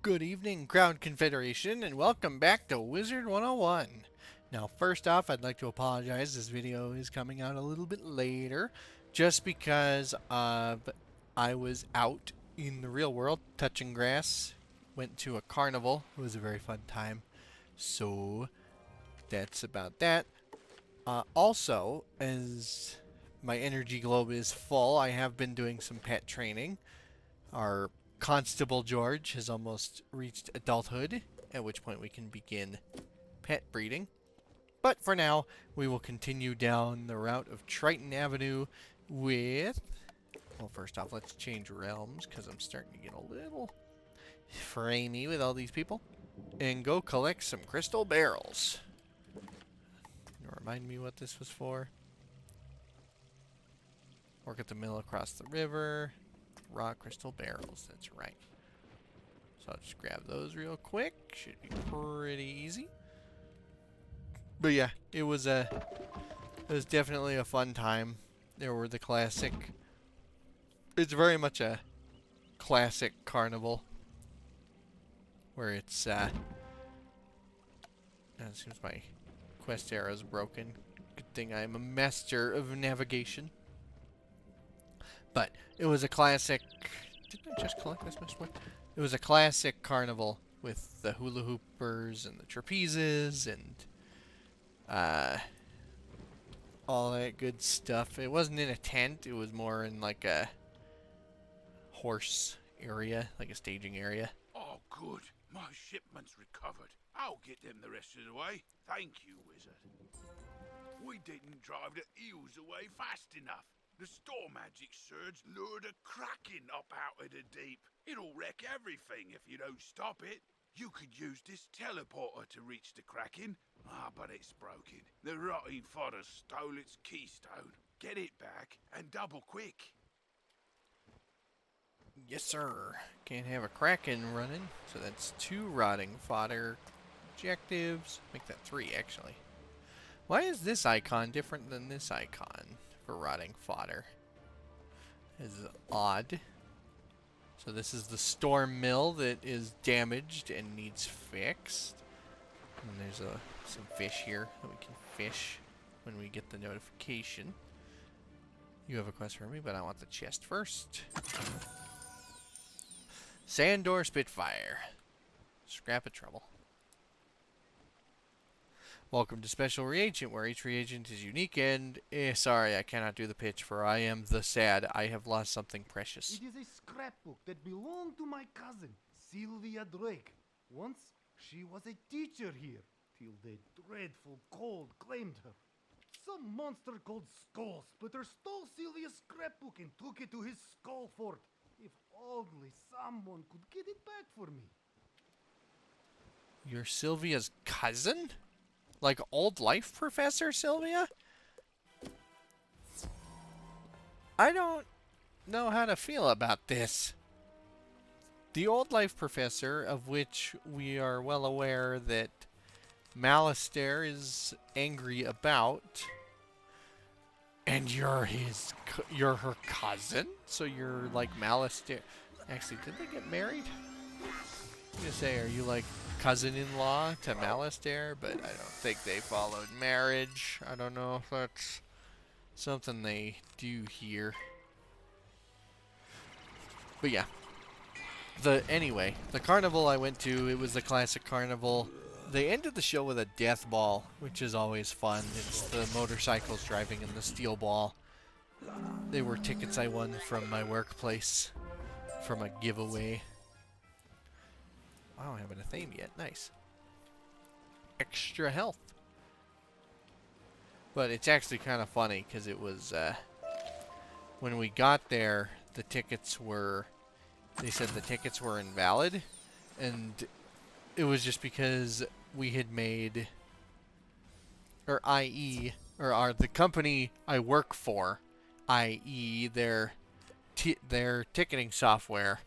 Good evening, Crown Confederation, and welcome back to Wizard101. Now, first off, I'd like to apologize. This video is coming out a little bit later, just because I was out in the real world touching grass. Went to a carnival. It was a very fun time. So, that's about that. Also, as my energy globe is full, I have been doing some pet training. Our Constable George has almost reached adulthood, at which point we can begin pet breeding. But for now, we will continue down the route of Triton Avenue with... Well, first off, let's change realms, because I'm starting to get a little framey with all these people. And go collect some crystal barrels. Remind me what this was for. Work at the mill across the river. Raw crystal barrels, that's right. So I'll just grab those real quick. Should be pretty easy. But yeah, it was definitely a fun time. There were the classic. It's very much a classic carnival where it's it seems my quest arrow is broken. Good thing I'm a master of navigation. But it was a classic. Didn't I just collect this much more? It was a classic carnival with the hula hoopers and the trapezes and all that good stuff. It wasn't in a tent. It was more in like a horse area, like a staging area. Oh, good. My shipment's recovered. I'll get them the rest of the way. Thank you, Wizard. We didn't drive the eels away fast enough. The storm magic surge lured a kraken up out of the deep. It'll wreck everything if you don't stop it. You could use this teleporter to reach the kraken. But it's broken. The rotting fodder stole its keystone. Get it back and double quick. Yes, sir. Can't have a kraken running, so that's 2 rotting fodder objectives. Make that 3, actually. Why is this icon different than this icon for rotting fodder? This is odd. So this is the storm mill that is damaged and needs fixed. And there's some fish here that we can fish when we get the notification. You have a quest for me, but I want the chest first. Sandor Spitfire. Scrap of trouble. Welcome to Special Reagent, where each reagent is unique and... sorry, I cannot do the pitch, for I am the sad. I have lost something precious. It is a scrapbook that belonged to my cousin, Sylvia Drake. Once, she was a teacher here, till the dreadful cold claimed her. Some monster called Skull Splitter stole Sylvia's scrapbook and took it to his skull fort. If only someone could get it back for me. You're Sylvia's cousin? Like old life professor Sylvia? I don't know how to feel about this. The old life professor, of which we are well aware that Malistaire is angry about, and you're her cousin? So you're like Malistaire. Actually, did they get married? I'm gonna say, are you like cousin-in-law to Malistaire? But I don't think they followed marriage. I don't know if that's something they do here. But yeah. Anyway, the carnival I went to, it was the classic carnival. They ended the show with a death ball, which is always fun. It's the motorcycles driving in the steel ball. They were tickets I won from my workplace from a giveaway. Wow, I haven't a theme yet. Nice. Extra health. But it's actually kind of funny because it was when we got there, the tickets were... They said the tickets were invalid, and it was just because we had made, or i.e., the company I work for, i.e., their ticketing software,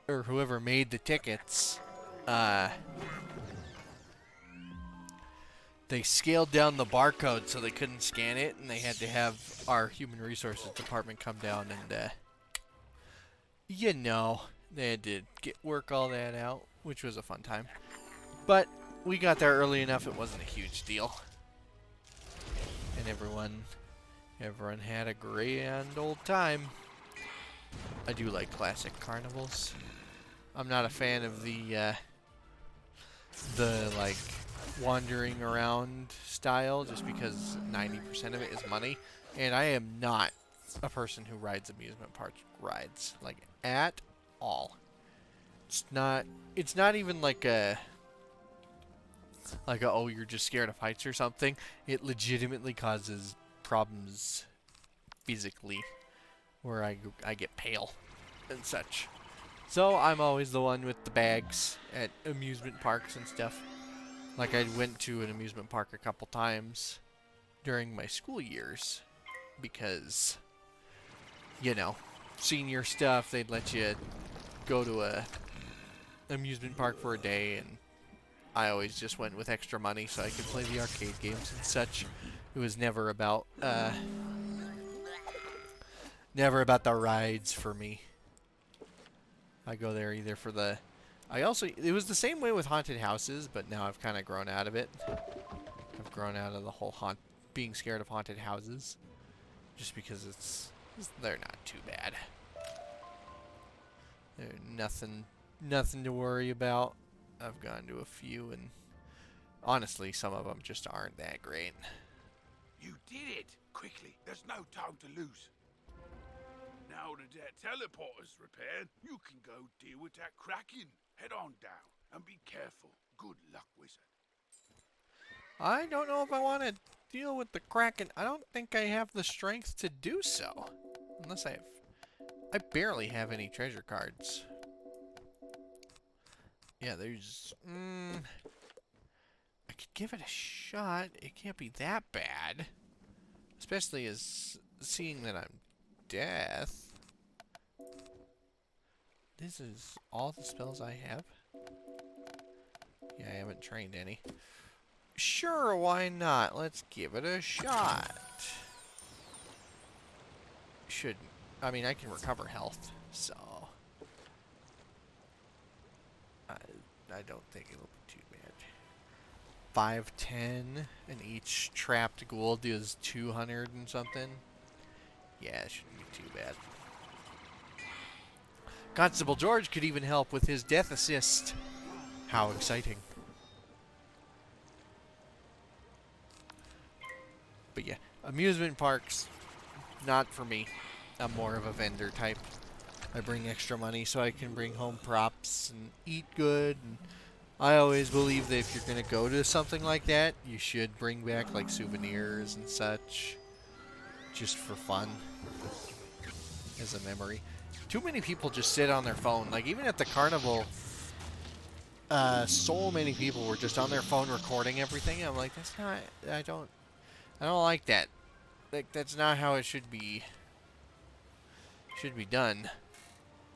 or whoever made the tickets, they scaled down the barcode so they couldn't scan it, and they had to have our human resources department come down and, you know, They had to work all that out, which was a fun time. But we got there early enough; it wasn't a huge deal, and everyone had a grand old time. I do like classic carnivals. I'm not a fan of the like wandering around style, just because 90% of it is money, and I am not a person who rides amusement park rides, like, at all. It's not even like a oh, you're just scared of heights or something. It legitimately causes problems physically, where I get pale and such. So I'm always the one with the bags at amusement parks and stuff. Like, I went to an amusement park a couple times during my school years because, you know, senior stuff, they'd let you go to a amusement park for a day, and I always just went with extra money so I could play the arcade games and such. It was never about the rides for me. I go there either for the... it was the same way with haunted houses, but now I've kind of grown out of it. I've grown out of the whole being scared of haunted houses, just because they're not too bad. They're nothing to worry about. I've gone to a few, and honestly, some of them just aren't that great. You did it! Quickly, there's no time to lose. Now that teleporter's repaired, you can go deal with that Kraken. Head on down, and be careful. Good luck, Wizard. I don't know if I want to deal with the Kraken. I don't think I have the strength to do so. Unless I barely have any treasure cards. Yeah, there's... I could give it a shot. It can't be that bad. Especially as seeing that I'm death. This is all the spells I have. Yeah, I haven't trained any. Sure, why not? Let's give it a shot. I mean, I can recover health, so... I don't think it'll be too bad. 510, and each trapped ghoul does 200 and something. Yeah, it shouldn't be too bad. Constable George could even help with his death assist. How exciting. But yeah, amusement parks, not for me. I'm more of a vendor type. I bring extra money so I can bring home props and eat good. And I always believe that if you're going to go to something like that, you should bring back like souvenirs and such. Just for fun. As a memory. Too many people just sit on their phone. Like, even at the carnival, so many people were just on their phone recording everything. I'm like, that's not... I don't like that. Like, that's not how it should be done.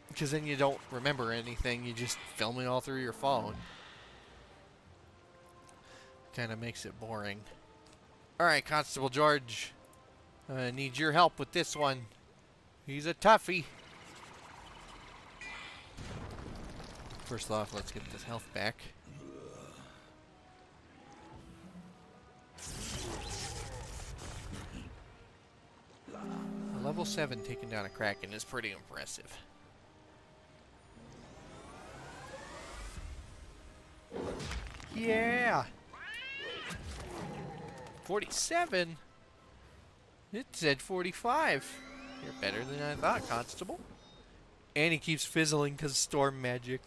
Because then you don't remember anything. You just film it all through your phone. Kind of makes it boring. Alright, Constable George. I need your help with this one. He's a toughie. First off, let's get this health back. Level 7 taking down a Kraken is pretty impressive. Yeah! 47? It said 45. You're better than I thought, Constable. And he keeps fizzling because storm magic.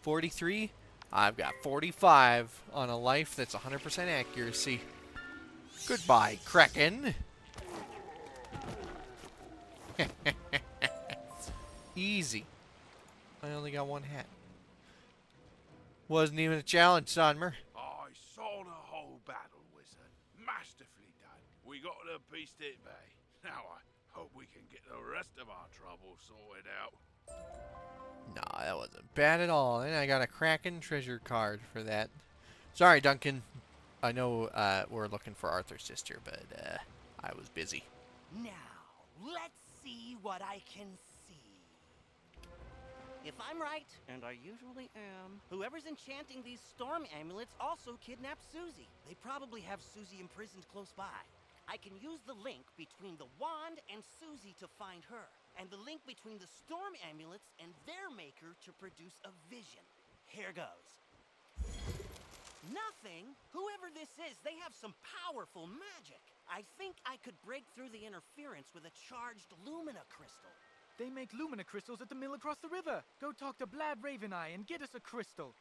43? I've got 45 on a life that's 100% accuracy. Goodbye, Kraken. Easy. I only got one hat. Wasn't even a challenge, Sonmer. I saw the whole battle, Wizard. Masterfully done. We got the beast at bay. Now I hope we can get the rest of our trouble sorted out. No, that wasn't bad at all. And I got a Kraken treasure card for that. Sorry, Duncan. I know we're looking for Arthur's sister, but I was busy. Now, let's see what I can see. If I'm right, and I usually am, whoever's enchanting these storm amulets also kidnapped Susie. They probably have Susie imprisoned close by. I can use the link between the wand and Susie to find her, and the link between the storm amulets and their maker to produce a vision. Here goes. Nothing? Whoever this is, they have some powerful magic. I think I could break through the interference with a charged Lumina crystal. They make Lumina crystals at the mill across the river. Go talk to Blad Raveneye and get us a crystal.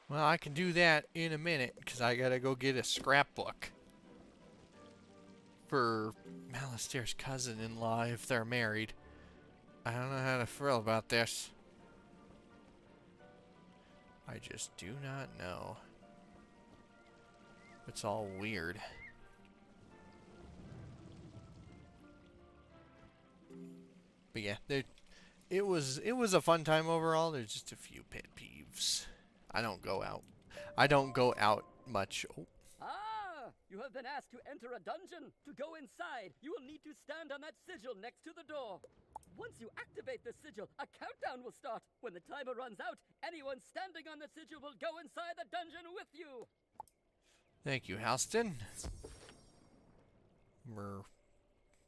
Well, I can do that in a minute, because I gotta go get a scrapbook for Malistair's cousin-in-law if they're married. I don't know how to feel about this. I just do not know. It's all weird. But yeah, it was a fun time overall. There's just a few pet peeves. I don't go out much. Oh. Ah! You have been asked to enter a dungeon. To go inside, you will need to stand on that sigil next to the door. Once you activate the sigil, a countdown will start. When the timer runs out, anyone standing on the sigil will go inside the dungeon with you. Thank you, Halston. We're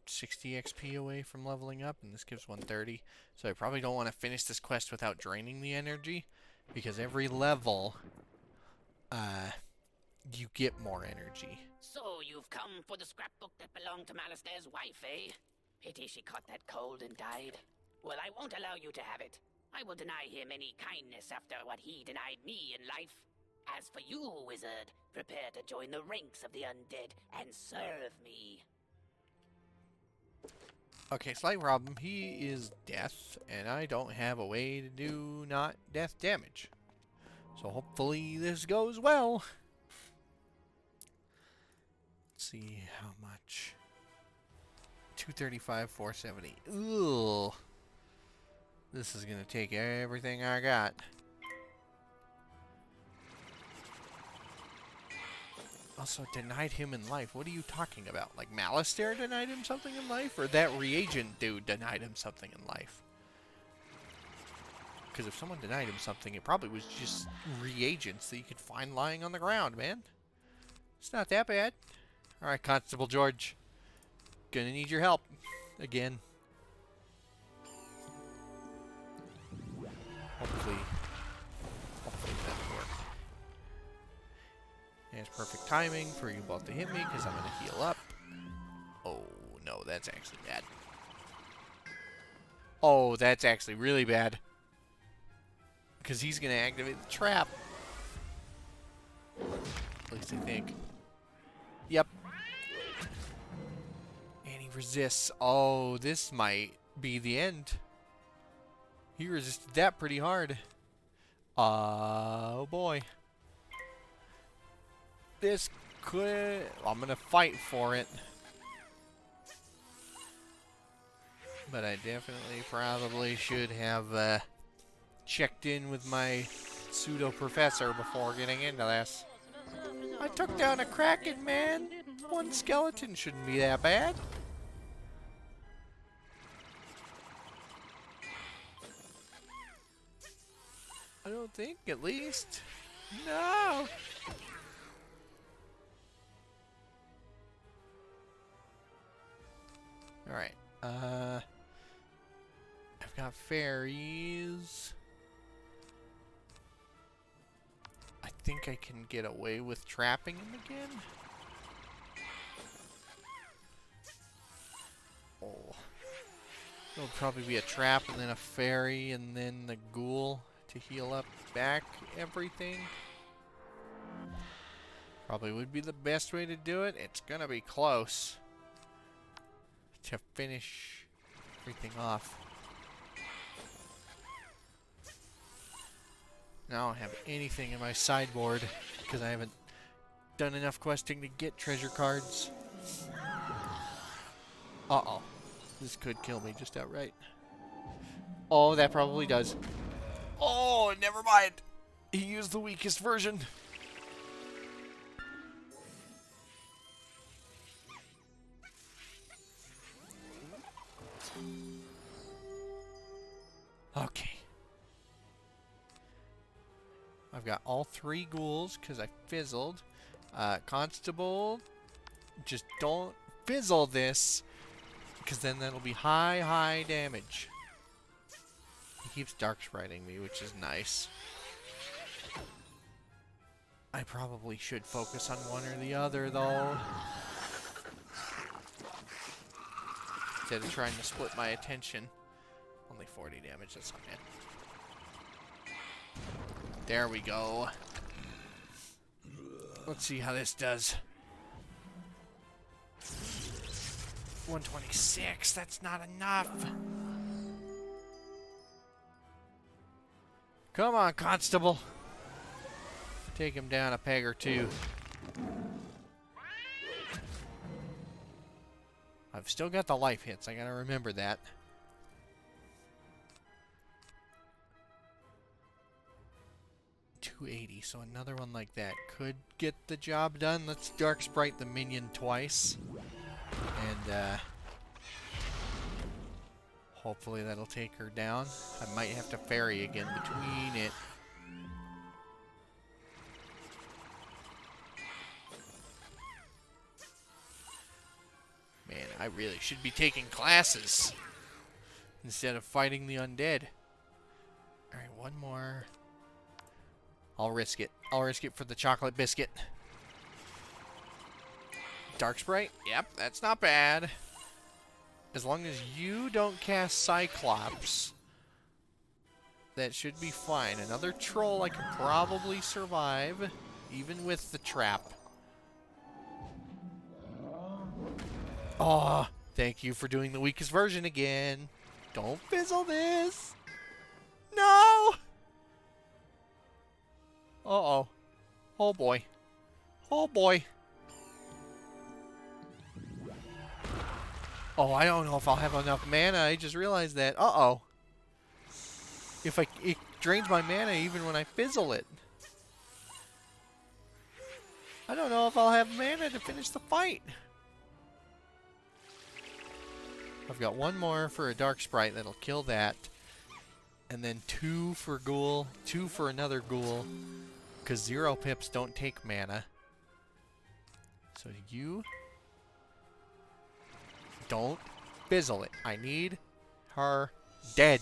60 XP away from leveling up, and this gives 130. So I probably don't want to finish this quest without draining the energy, because every level, you get more energy. So you've come for the scrapbook that belonged to Malistair's wife, eh? Pity she caught that cold and died. Well, I won't allow you to have it. I will deny him any kindness after what he denied me in life. As for you, wizard, prepare to join the ranks of the undead and serve me. Okay, slight problem. He is death, and I don't have a way to do not death damage. So hopefully this goes well. Let's see how much. 235, 470. Ugh. This is gonna take everything I got. Also denied him in life. What are you talking about? Like Malistair denied him something in life? Or that reagent dude denied him something in life? Because if someone denied him something, it probably was just reagents that you could find lying on the ground, man. It's not that bad. Alright, Constable George. Gonna need your help. Again. Hopefully that'll work. And it's perfect timing for you both to hit me, because I'm gonna heal up. Oh, no, that's actually bad. Oh, that's actually really bad. Because he's gonna activate the trap. At least I think. Yep. And he resists. Oh, this might be the end. He resisted that pretty hard. Oh boy. This could... I'm gonna fight for it. But I definitely probably should have checked in with my pseudo-professor before getting into this. I took down a Kraken, man. One skeleton shouldn't be that bad. I don't think, at least. No! Alright, I've got fairies. I think I can get away with trapping him again. Oh. There'll probably be a trap and then a fairy and then the ghoul to heal up back everything. Probably would be the best way to do it. It's gonna be close to finish everything off. Now I don't have anything in my sideboard because I haven't done enough questing to get treasure cards. Uh-oh. This could kill me just outright. Oh, that probably does. Oh, never mind. He used the weakest version. Okay. I've got all 3 ghouls because I fizzled. Constable, just don't fizzle this, because then that'll be high damage. He keeps dark spriting me, which is nice. I probably should focus on one or the other, though. Instead of trying to split my attention. Only 40 damage, that's not bad. There we go. Let's see how this does. 126, that's not enough. Come on, Constable. Take him down a peg or 2. I've still got the life hits, I gotta remember that. $280, so another one like that could get the job done. Let's Dark Sprite the minion twice. And, hopefully that'll take her down. I might have to fairy again between it. Man, I really should be taking classes instead of fighting the undead. Alright, one more. I'll risk it. I'll risk it for the chocolate biscuit. Dark Sprite? Yep, that's not bad. As long as you don't cast Cyclops, that should be fine. Another troll I could probably survive, even with the trap. Aw, thank you for doing the weakest version again. Don't fizzle this. No! Uh-oh. Oh boy. Oh boy. Oh, I don't know if I'll have enough mana. I just realized that. Uh-oh. It drains my mana even when I fizzle it. I don't know if I'll have mana to finish the fight. I've got one more for a Dark Sprite that'll kill that. And then 2 for Ghoul, 2 for another Ghoul. Because 0 pips don't take mana. So you don't fizzle it. I need her dead.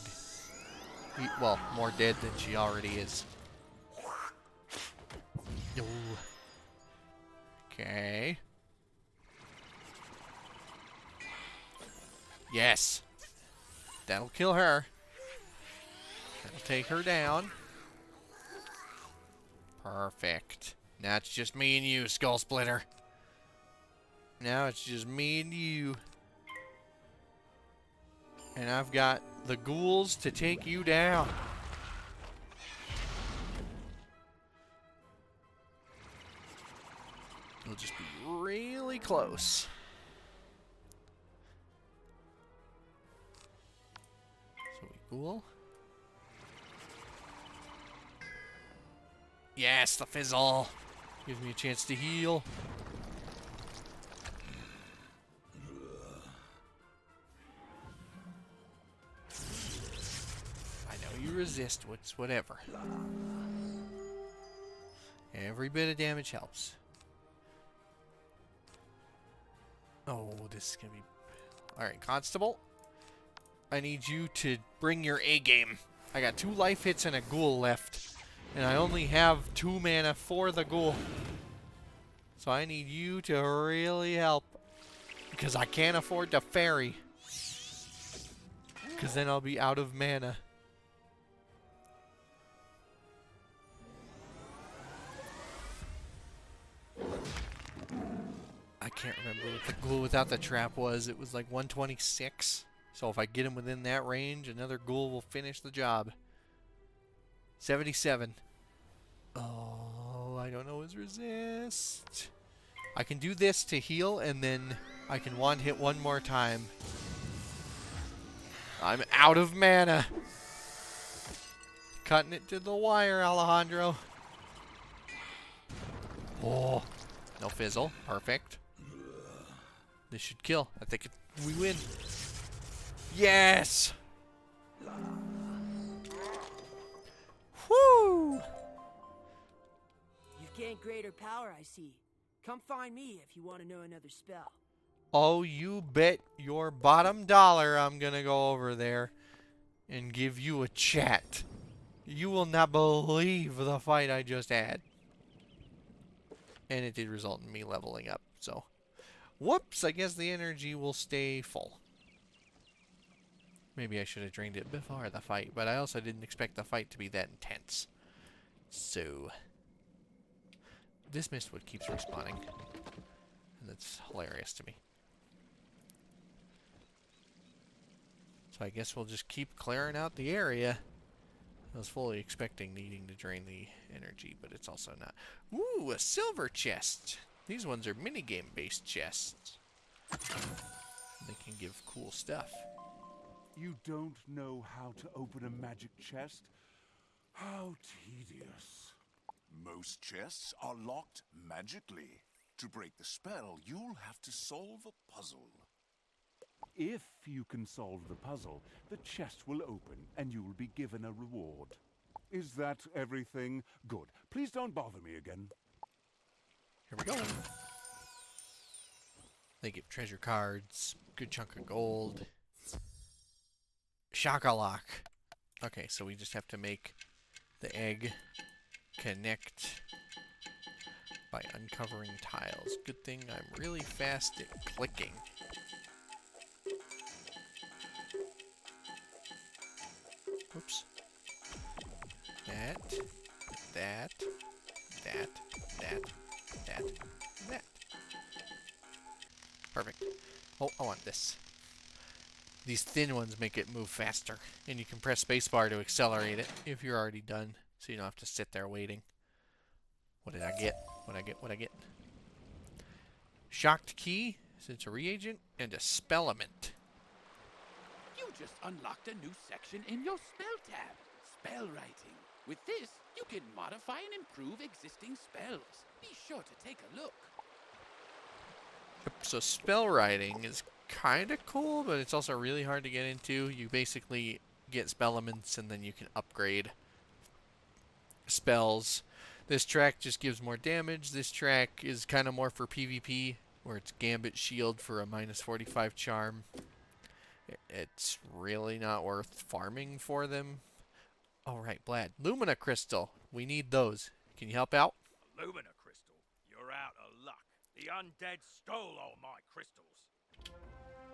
Well, more dead than she already is. Ooh. Okay. Yes. That'll kill her. That'll take her down. Perfect. Now it's just me and you, Skull Splitter. Now it's just me and you. And I've got the ghouls to take you down. It'll just be really close. So we ghoul. Yes, the fizzle. Gives me a chance to heal. I know you resist, whatever. Every bit of damage helps. Oh, this is gonna be... Alright, Constable. I need you to bring your A game. I got 2 life hits and a ghoul left. And I only have 2 mana for the ghoul. So I need you to really help. Because I can't afford to fairy. Because then I'll be out of mana. I can't remember what the ghoul without the trap was. It was like 126. So if I get him within that range, another ghoul will finish the job. 77. Oh, I don't know his resist. I can do this to heal, and then I can wand hit one more time. I'm out of mana. Cutting it to the wire, Alejandro. Oh, no fizzle. Perfect. This should kill. I think we win. Yes! ain't greater power, I see. Come find me if you want to know another spell. Oh, you bet your bottom dollar I'm gonna go over there and give you a chat. You will not believe the fight I just had. And it did result in me leveling up, so... Whoops, I guess the energy will stay full. Maybe I should have drained it before the fight, but I also didn't expect the fight to be that intense. So... This mistwood keeps respawning. And that's hilarious to me. So I guess we'll just keep clearing out the area. I was fully expecting needing to drain the energy, but it's also not. Ooh, a silver chest! These ones are minigame based chests. They can give cool stuff. You don't know how to open a magic chest? How tedious. Most chests are locked magically. To break the spell, you'll have to solve a puzzle. If you can solve the puzzle, the chest will open and you'll be given a reward. Is that everything? Good. Please don't bother me again. Here we go. They give treasure cards, good chunk of gold. Shock-a-lock. Okay, so we just have to make the egg connect by uncovering tiles. Good thing I'm really fast at clicking. Oops. That. Perfect. Oh, I want this. These thin ones make it move faster. And you can press spacebar to accelerate it if you're already done. So you don't have to sit there waiting. What did I get? What I get? Shocked key, so it's a reagent, and a spellement. You just unlocked a new section in your spell tab. Spell writing. With this, you can modify and improve existing spells. Be sure to take a look. Yep, so spell writing is kind of cool, but it's also really hard to get into. You basically get spellements and then you can upgrade spells. This track just gives more damage. This track is kind of more for PvP, where it's Gambit Shield for a minus 45 charm. It's really not worth farming for them. Alright, Blad. Lumina Crystal. We need those. Can you help out? Lumina Crystal? You're out of luck. The undead stole all my crystals.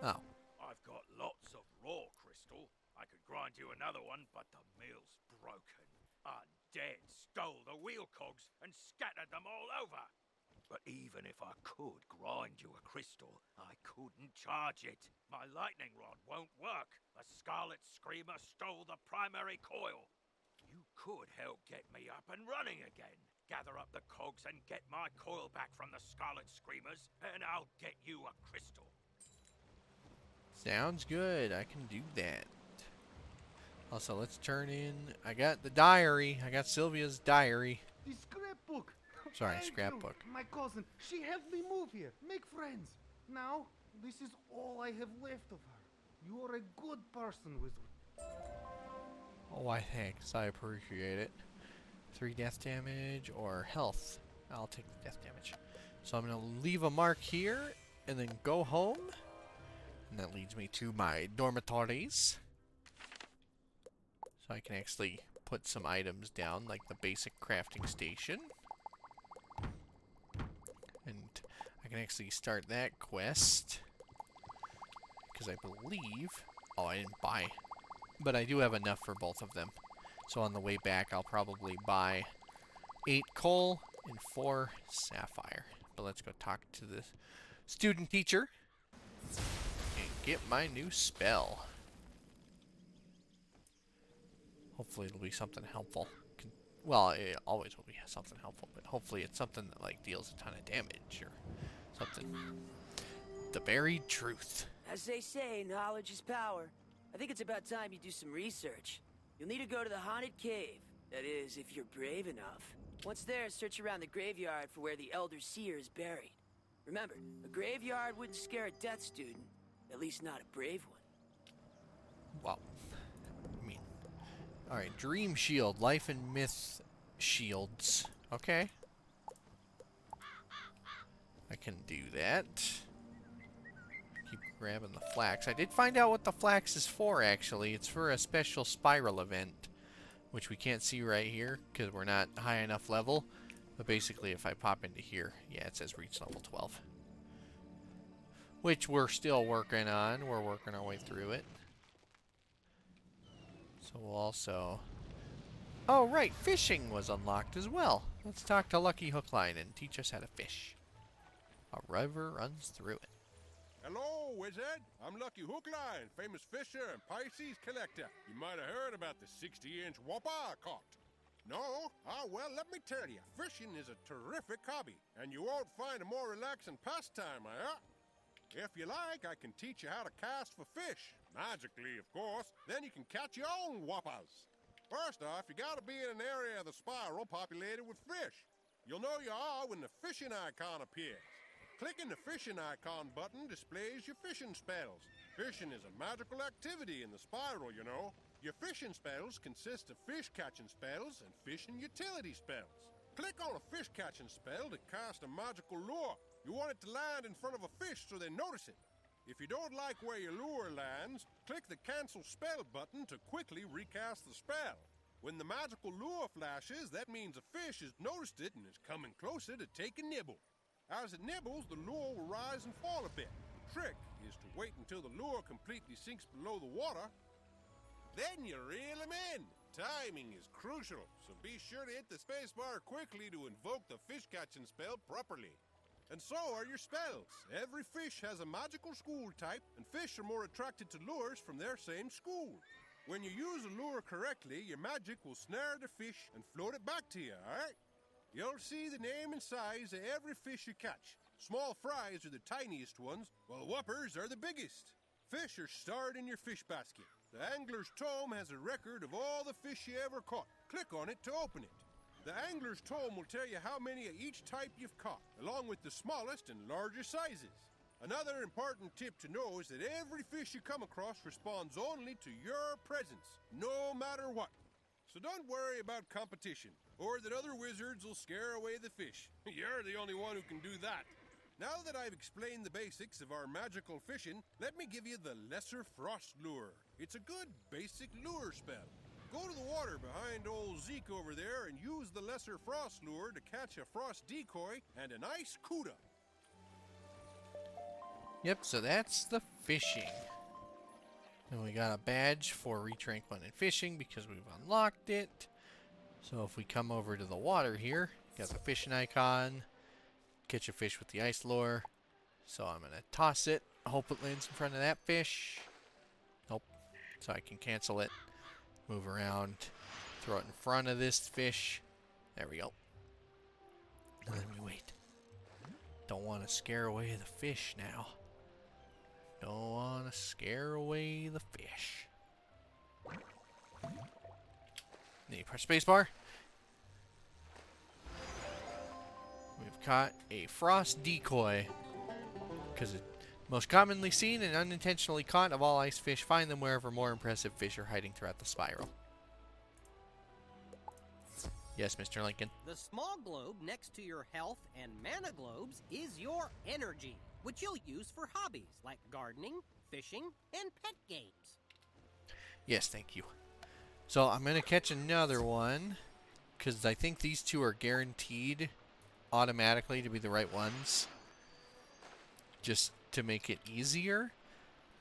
Oh. I've got lots of raw crystal. I could grind you another one, but the mill's broken. Undead stole the wheel cogs and scattered them all over. But even if I could grind you a crystal, I couldn't charge it. My lightning rod won't work. The Scarlet Screamer stole the primary coil. You could help get me up and running again. Gather up the cogs and get my coil back from the Scarlet Screamers, and I'll get you a crystal. Sounds good. I can do that. Also, let's turn in... I got the diary. I got Sylvia's diary. The scrapbook. Sorry, Thank scrapbook. you. My cousin, she helped me move here, make friends. Now, this is all I have left of her. You are a good person, Wizard. Oh, why thanks. I appreciate it. 3 death damage or health. I'll take the death damage. So I'm going to leave a mark here and then go home. And that leads me to my dormitories. So I can actually put some items down, like the basic crafting station. And I can actually start that quest. Because I believe... Oh, I didn't buy. But I do have enough for both of them. So on the way back, I'll probably buy 8 coal and 4 sapphire. But let's go talk to the student teacher and get my new spell. Hopefully it'll be something helpful. Well, it always will be something helpful, but hopefully it's something that like deals a ton of damage or something. The buried truth. As they say, knowledge is power. I think it's about time you do some research. You'll need to go to the haunted cave. That is, if you're brave enough. Once there, search around the graveyard for where the Elder Seer is buried. Remember, a graveyard wouldn't scare a death student. At least not a brave one. Well, I mean... Alright, Dream Shield. Life and Myth shields. Okay. I can do that. Keep grabbing the flax. I did find out what the flax is for, actually. It's for a special spiral event, which we can't see right here because we're not high enough level. But basically, if I pop into here, yeah, it says reach level 12. Which we're still working on. We're working our way through it. So we'll also... Oh, right, fishing was unlocked as well. Let's talk to Lucky Hookline and teach us how to fish. A river runs through it. Hello, Wizard. I'm Lucky Hookline, famous fisher and Pisces collector. You might have heard about the 60-inch whopper I caught. No? Ah, well, let me tell you, fishing is a terrific hobby, and you won't find a more relaxing pastime, If you like, I can teach you how to cast for fish. Magically, of course. Then you can catch your own whoppers. First off, you gotta be in an area of the spiral populated with fish. You'll know you are when the fishing icon appears. Clicking the fishing icon button displays your fishing spells. Fishing is a magical activity in the spiral, you know. Your fishing spells consist of fish catching spells and fishing utility spells. Click on a fish catching spell to cast a magical lure. You want it to land in front of a fish so they notice it. If you don't like where your lure lands, click the cancel spell button to quickly recast the spell. When the magical lure flashes, that means a fish has noticed it and is coming closer to take a nibble. As it nibbles, the lure will rise and fall a bit. The trick is to wait until the lure completely sinks below the water. Then you reel him in. Timing is crucial, so be sure to hit the spacebar quickly to invoke the fish catching spell properly. And so are your spells. Every fish has a magical school type, and fish are more attracted to lures from their same school. When you use a lure correctly, your magic will snare the fish and float it back to you, alright? You'll see the name and size of every fish you catch. Small fries are the tiniest ones, while whoppers are the biggest. Fish are stored in your fish basket. The angler's tome has a record of all the fish you ever caught. Click on it to open it. The angler's tome will tell you how many of each type you've caught, along with the smallest and larger sizes. Another important tip to know is that every fish you come across responds only to your presence, no matter what. So don't worry about competition, or that other wizards will scare away the fish. You're the only one who can do that. Now that I've explained the basics of our magical fishing, let me give you the Lesser Frost Lure. It's a good basic lure spell. Go to the water behind old Zeke over there and use the Lesser Frost Lure to catch a frost decoy and an ice cuda. Yep, so that's the fishing. And we got a badge for reach rank 1 in fishing because we've unlocked it. So if we come over to the water here, got the fishing icon. Catch a fish with the ice lure. So I'm going to toss it. Hope it lands in front of that fish. Nope. So I can cancel it. Move around. Throw it in front of this fish. There we go. And then we wait. Don't want to scare away the fish now. Don't want to scare away the fish. Then you press spacebar. We've caught a frost decoy. Because it's most commonly seen and unintentionally caught of all ice fish. Find them wherever more impressive fish are hiding throughout the spiral. Yes, Mr. Lincoln. The small globe next to your health and mana globes is your energy, which you'll use for hobbies like gardening, fishing, and pet games. Yes, thank you. So I'm going to catch another one because I think these two are guaranteed automatically to be the right ones. Just to make it easier.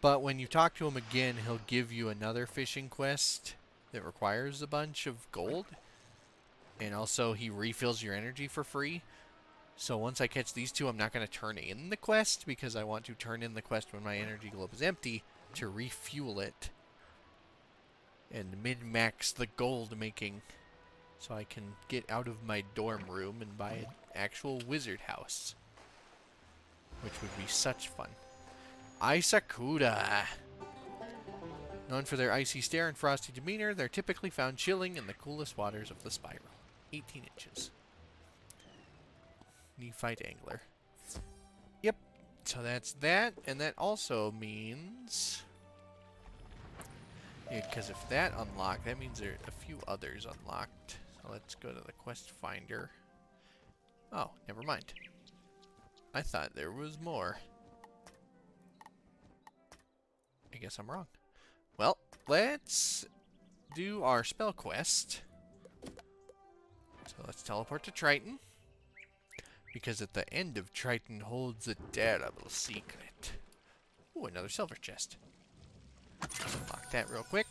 But when you talk to him again, he'll give you another fishing quest that requires a bunch of gold. And also he refills your energy for free. So once I catch these two, I'm not going to turn in the quest because I want to turn in the quest when my energy globe is empty to refuel it and min-max the gold making so I can get out of my dorm room and buy an actual wizard house, which would be such fun. Isakuda. Known for their icy stare and frosty demeanor, they're typically found chilling in the coolest waters of the spiral. 18 inches. Neophyte Angler. Yep, so that's that, and that also means... Yeah, because if that unlocked, that means there are a few others unlocked. So let's go to the quest finder. Oh, never mind. I thought there was more. I guess I'm wrong. Well, let's do our spell quest. So let's teleport to Triton. Because at the end of Triton holds a terrible secret. Ooh, another silver chest. Unlock that real quick.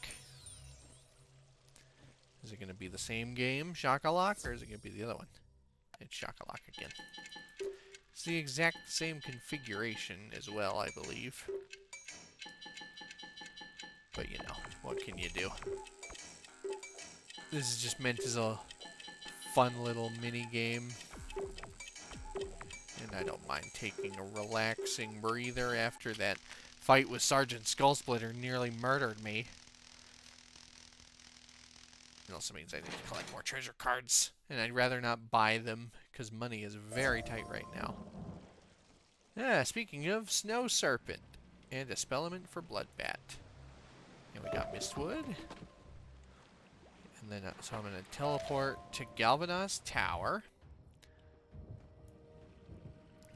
Is it going to be the same game, Shaka-Lock, or is it going to be the other one? It's Shaka-Lock again. It's the exact same configuration as well, I believe. But you know, what can you do? This is just meant as a fun little mini game. And I don't mind taking a relaxing breather after that fight with Sergeant Skullsplitter nearly murdered me. It also means I need to collect more treasure cards. And I'd rather not buy them, because money is very tight right now. Speaking of, Snow Serpent. And a Spellement for Bloodbat. And we got Mistwood. And then, so I'm going to teleport to Galvanized Tower.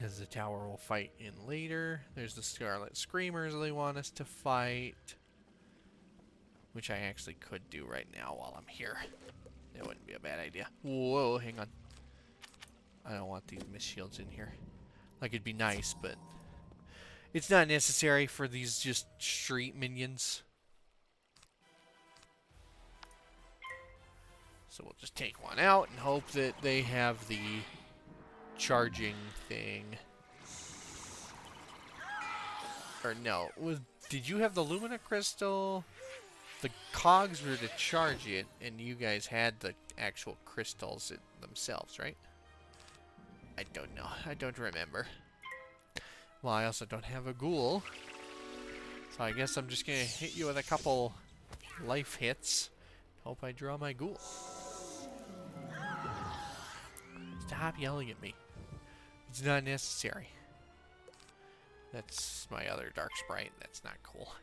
As the tower will fight in later. There's the Scarlet Screamers they want us to fight. Which I actually could do right now while I'm here. It wouldn't be a bad idea. Whoa, hang on. I don't want these mist shields in here. Like, it'd be nice, but it's not necessary for these just street minions. So we'll just take one out and hope that they have the charging thing. Or no, did you have the Lumina Crystal? The cogs were to charge it, and you guys had the actual crystals themselves, right? I don't know. I don't remember. Well, I also don't have a ghoul. So I guess I'm just going to hit you with a couple life hits. Hope I draw my ghoul. Stop yelling at me. It's not necessary. That's my other dark sprite. That's not cool.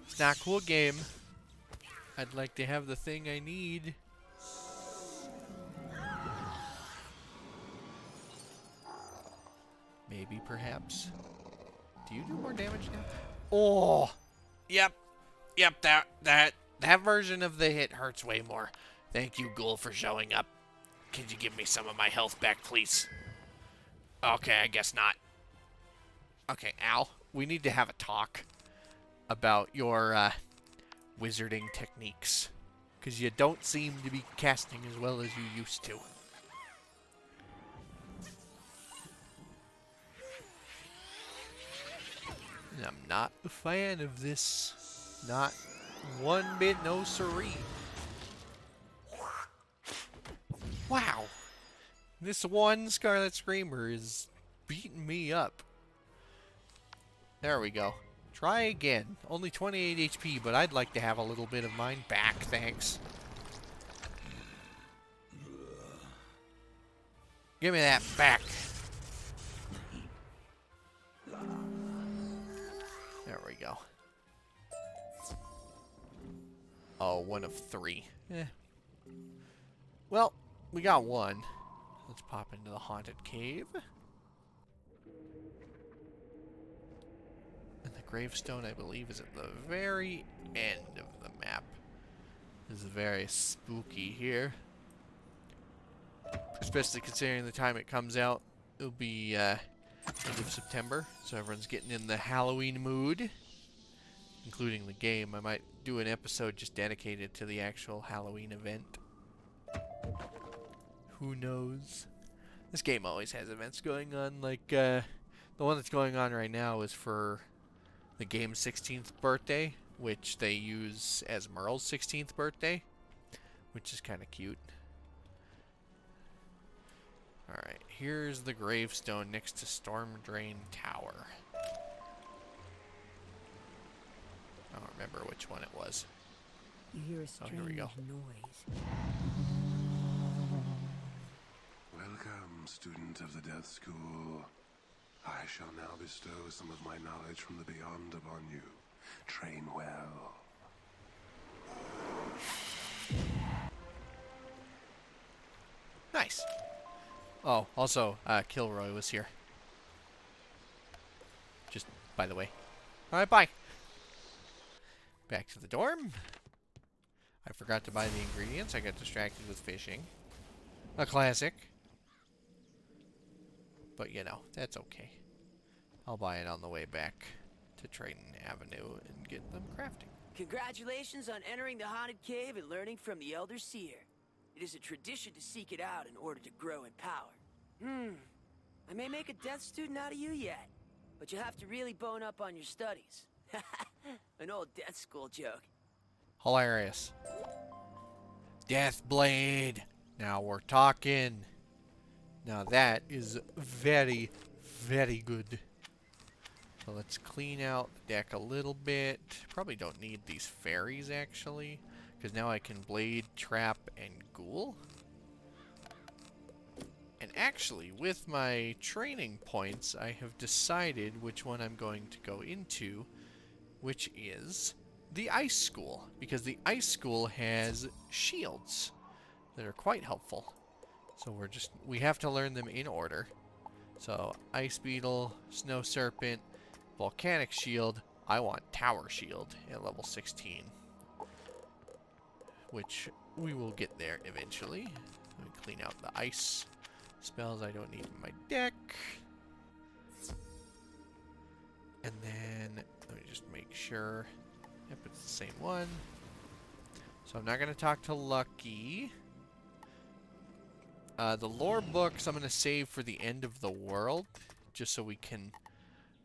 It's not a cool game. I'd like to have the thing I need. Maybe, perhaps. Do you do more damage now? Oh! Yep. Yep, that version of the hit hurts way more. Thank you, Ghoul, for showing up. Could you give me some of my health back, please? Okay, I guess not. Okay, Al, we need to have a talk about your wizarding techniques. Because you don't seem to be casting as well as you used to. And I'm not a fan of this. Not one bit, no siree. Wow. This one Scarlet Screamer is beating me up. There we go. Try again. Only 28 HP, but I'd like to have a little bit of mine back, thanks. Give me that back. There we go. Oh, 1 of 3. Eh. Well, we got one. Let's pop into the haunted cave. And the gravestone, I believe, is at the very end of the map. This is very spooky here. Especially considering the time it comes out. It'll be end of September, so everyone's getting in the Halloween mood. Including the game. I might do an episode just dedicated to the actual Halloween event. Who knows? This game always has events going on. Like, the one that's going on right now is for the game's 16th birthday, which they use as Merle's 16th birthday, which is kind of cute. Alright, here's the gravestone next to Storm Drain Tower. I don't remember which one it was. You hear a strange here we go. noise. Welcome, student of the Death School. I shall now bestow some of my knowledge from the beyond upon you. Train well. Nice. Oh, also, Kilroy was here. Just by the way. Alright, bye. Back to the dorm. I forgot to buy the ingredients. I got distracted with fishing. A classic. But, you know, that's okay. I'll buy it on the way back to Triton Avenue and get them crafting. Congratulations on entering the haunted cave and learning from the Elder Seer. It is a tradition to seek it out in order to grow in power. I may make a death student out of you yet, but you'll have to really bone up on your studies. An old death school joke. Hilarious. Deathblade. Now we're talking. Now that is very, very good. So let's clean out the deck a little bit. Probably don't need these fairies actually, because now I can blade, trap, and ghoul. And actually, with my training points, I have decided which one I'm going to go into, which is the Ice School, because the Ice School has shields that are quite helpful. So we have to learn them in order. So Ice Beetle, Snow Serpent, Volcanic Shield. I want Tower Shield at level 16, which we will get there eventually. Let me clean out the ice spells I don't need in my deck. And then let me just make sure. Yep, it's the same one. So I'm not going to talk to Lucky. The lore books I'm going to save for the end of the world, just so we can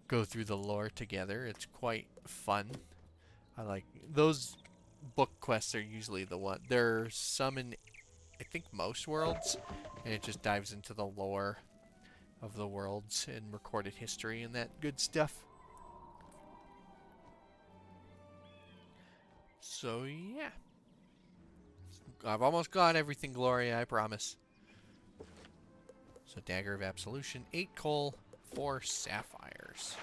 go through the lore together. It's quite fun. I like those book quests are usually the one. There's some in, I think, most worlds, and it just dives into the lore of the worlds and recorded history and that good stuff. So yeah, I've almost got everything, Gloria, I promise. So Dagger of Absolution, 8 coal, 4 sapphires.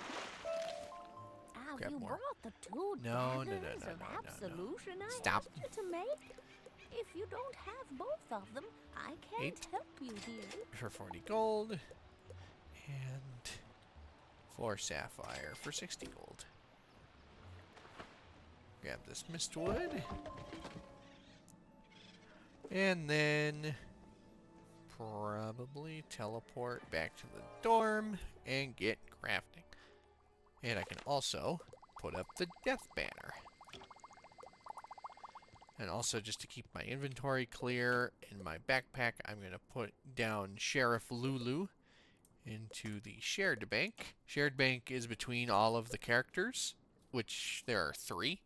Oh, Grab you more. brought the two No. daggers of absolution I Stop. asked you to make? If you don't have both of them, I can't 8 help you here. for 40 gold, and 4 sapphire for 60 gold. Grab this mistwood, and then probably teleport back to the dorm and get crafting. And I can also put up the death banner. And also, just to keep my inventory clear in my backpack, I'm going to put down Sheriff Lulu into the shared bank. Shared bank is between all of the characters, which there are 3.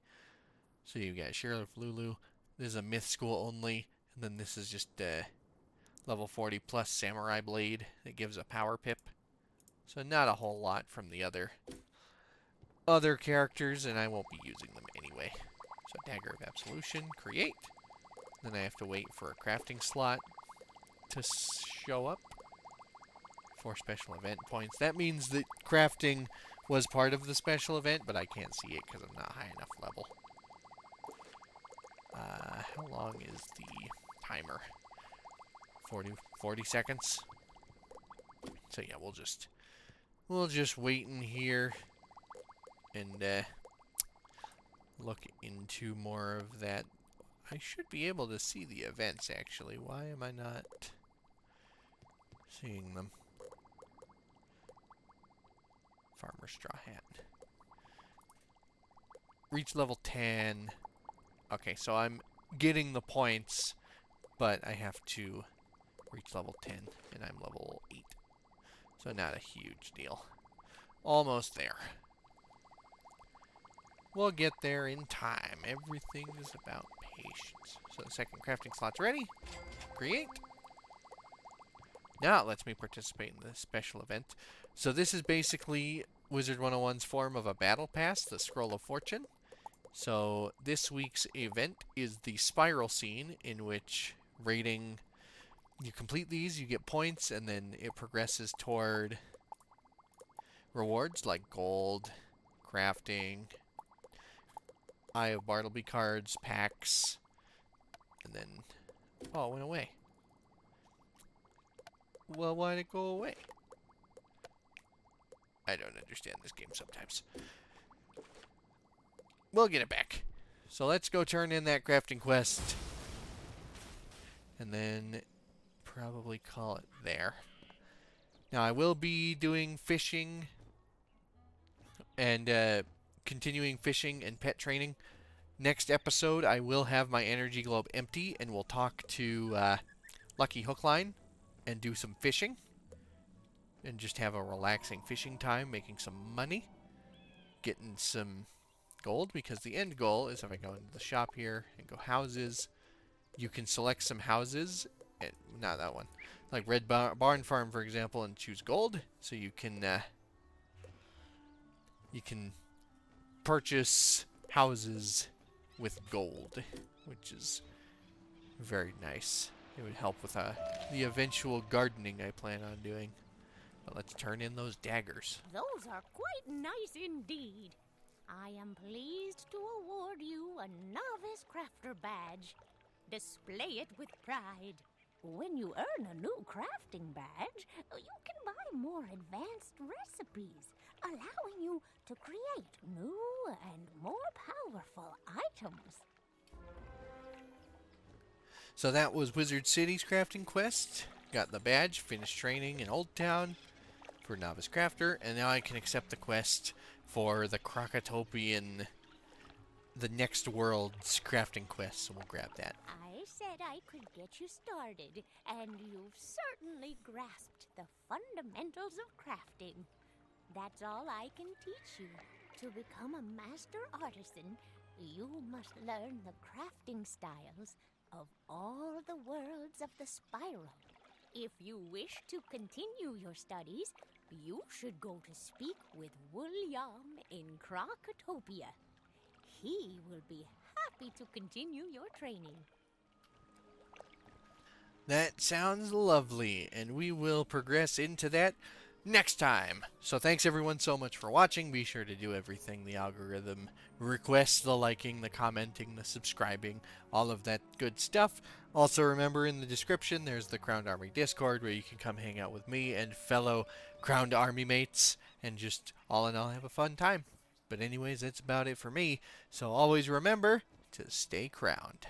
So you've got Sheriff Lulu. This is a myth school only. And then this is just level 40 plus Samurai Blade that gives a power pip. So not a whole lot from the other characters, and I won't be using them anyway. So Dagger of Absolution, create. Then I have to wait for a crafting slot to show up for special event points. That means that crafting was part of the special event, but I can't see it because I'm not high enough level. How long is the timer? 40 seconds. So yeah, we'll just wait in here and look into more of that. I should be able to see the events actually. Why am I not seeing them? Farmer Straw Hat. Reach level 10. Okay, so I'm getting the points, but I have to reach level 10, and I'm level 8. So not a huge deal. Almost there. We'll get there in time. Everything is about patience. So the second crafting slot's ready. Create. Now it lets me participate in the special event. So this is basically Wizard101's form of a battle pass, the Scroll of Fortune. So this week's event is the Spiral Scene, in which rating, you complete these, you get points, and then it progresses toward rewards like gold, crafting, Eye of Bartleby cards, packs, and then, oh, it went away. Well, why'd it go away? I don't understand this game sometimes. We'll get it back. So let's go turn in that crafting quest. And then probably call it there. Now I will be doing fishing and continuing fishing and pet training. Next episode I will have my energy globe empty and we'll talk to Lucky Hookline and do some fishing. And just have a relaxing fishing time, making some money. Getting some gold, because the end goal is if I go into the shop here and go houses, you can select some houses, and not that one, like Red Barn Farm for example, and choose gold, so you can purchase houses with gold, which is very nice. It would help with the eventual gardening I plan on doing. But let's turn in those daggers. Those are quite nice indeed. I am pleased to award you a Novice Crafter badge. Display it with pride. When you earn a new crafting badge, you can buy more advanced recipes, allowing you to create new and more powerful items. So that was Wizard City's crafting quest. Got the badge, finished training in Old Town for Novice Crafter, and now I can accept the quest for the Crocotopian, the Next World's crafting quest, so we'll grab that. I said I could get you started, and you've certainly grasped the fundamentals of crafting. That's all I can teach you. To become a master artisan, you must learn the crafting styles of all the worlds of the spiral. If you wish to continue your studies, you should go to speak with William in Crocotopia. He will be happy to continue your training. That sounds lovely, and we will progress into that next time. So thanks everyone so much for watching. Be sure to do everything the algorithm requests, the liking, the commenting, the subscribing, all of that good stuff. Also remember, in the description there's the Crowned Army Discord where you can come hang out with me and fellow Crowned Army mates and just all in all have a fun time. But anyways, that's about it for me. So always remember to stay crowned.